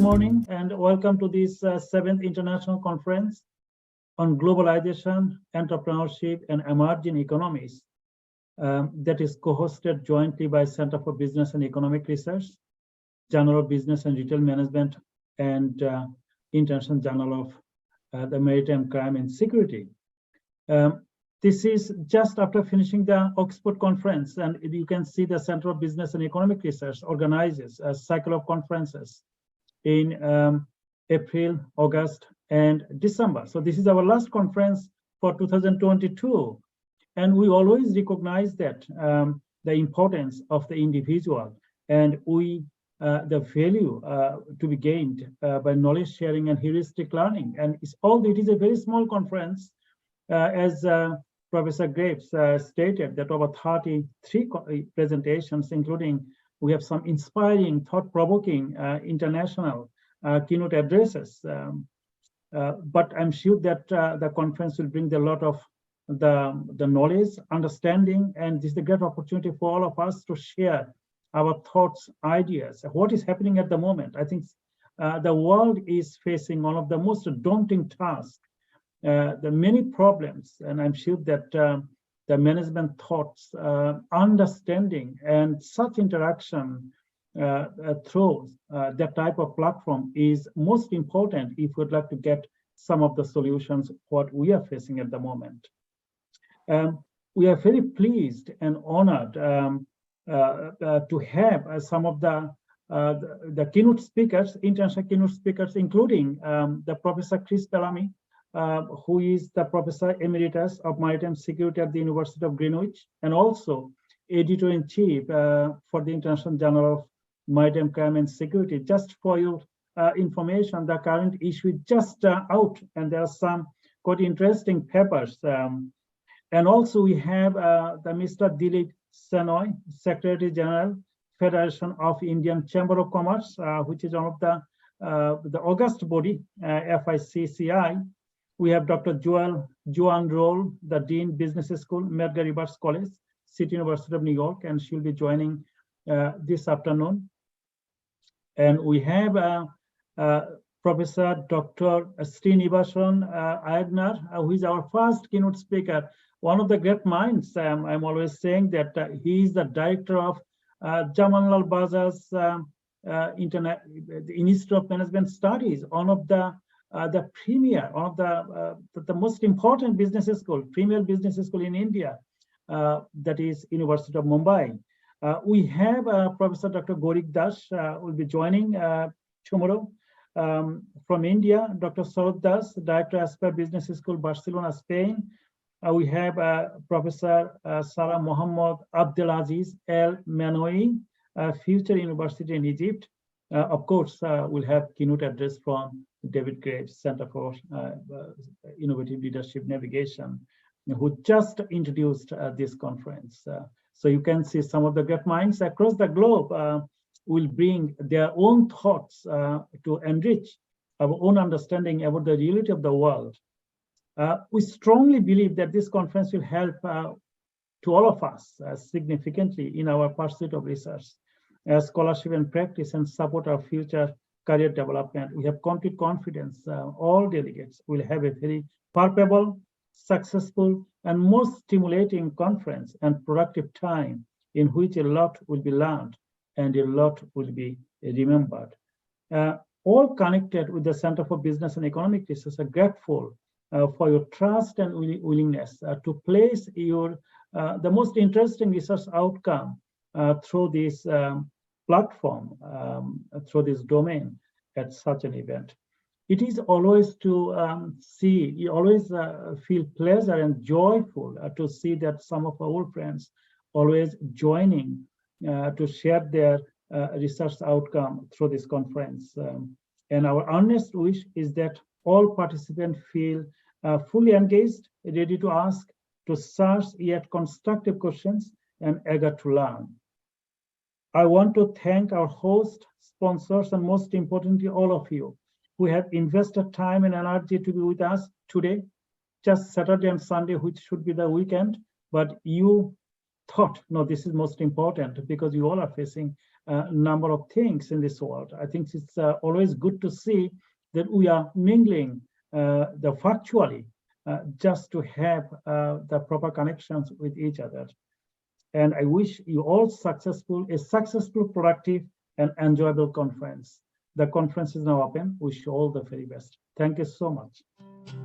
morning and welcome to this 7th International Conference on Globalization, Entrepreneurship and Emerging Economies that is co-hosted jointly by Center for Business and Economic Research, Journal of Business and Retail Management, and International Journal of the Maritime Crime and Security. This is just after finishing the Oxford conference, and you can see the Center of Business and Economic Research organizes a cycle of conferences in April, August, and December. So this is our last conference for 2022. And we always recognize that the importance of the individual and the value to be gained by knowledge sharing and heuristic learning. And it is a very small conference, as Professor Graves stated, that over 33 presentations, including we have some inspiring, thought-provoking international keynote addresses. But I'm sure that the conference will bring a lot of the knowledge, understanding, and this is a great opportunity for all of us to share our thoughts, ideas, what is happening at the moment. I think the world is facing one of the most daunting tasks, the many problems, and I'm sure that the management thoughts, understanding, and such interaction through that type of platform is most important if we'd like to get some of the solutions what we are facing at the moment. We are very pleased and honored to have some of the keynote speakers, international keynote speakers, including the Professor Chris Bellamy, who is the Professor Emeritus of Maritime Security at the University of Greenwich, and also Editor-in-Chief for the International Journal of Maritime Crime and Security. Just for your information, the current issue is just out, and there are some quite interesting papers. And also we have the Mr. Dilip Senoy, Secretary General, Federation of Indian Chamber of Commerce, which is one of the August body, FICCI. We have Dr. Joanne Roll, the Dean Business School, Medgar Evers College, City University of New York, and she'll be joining this afternoon. And we have Professor Dr. Srinivasan Iyengar, who is our first keynote speaker. One of the great minds, I'm always saying that he is the director of Jamanlal Bajaj's Institute of Management Studies, one of the premier, one of the most important business school, premier business school in India, that is University of Mumbai. We have Professor Dr. Gorik Das will be joining tomorrow from India. Dr. Saurabh Das, Director Aspire Business School, Barcelona, Spain. We have Professor Sarah Mohammad Abdelaziz El Manoui, Future University in Egypt. Of course, we'll have keynote address from David Graves, Center for Innovative Leadership Navigation, who just introduced this conference. So you can see some of the great minds across the globe will bring their own thoughts to enrich our own understanding about the reality of the world. We strongly believe that this conference will help to all of us significantly in our pursuit of research, scholarship and practice, and support our future career development. We have complete confidence all delegates will have a very palpable, successful, and most stimulating conference and productive time in which a lot will be learned and a lot will be remembered. All connected with the Center for Business and Economic Research are grateful for your trust and willingness to place your the most interesting research outcome through this platform, through this domain at such an event. It is always to see, you always feel pleasure and joyful to see that some of our old friends always joining to share their research outcome through this conference. And our earnest wish is that all participants feel fully engaged, ready to ask, to search yet constructive questions, and eager to learn. I want to thank our host, sponsors, and most importantly, all of you who have invested time and energy to be with us today, just Saturday and Sunday, which should be the weekend, but you thought, no, this is most important because you all are facing a number of things in this world. I think it's always good to see that we are mingling the virtually just to have the proper connections with each other. And I wish you all a successful, productive, and enjoyable conference. The conference is now open. Wish you all the very best. Thank you so much.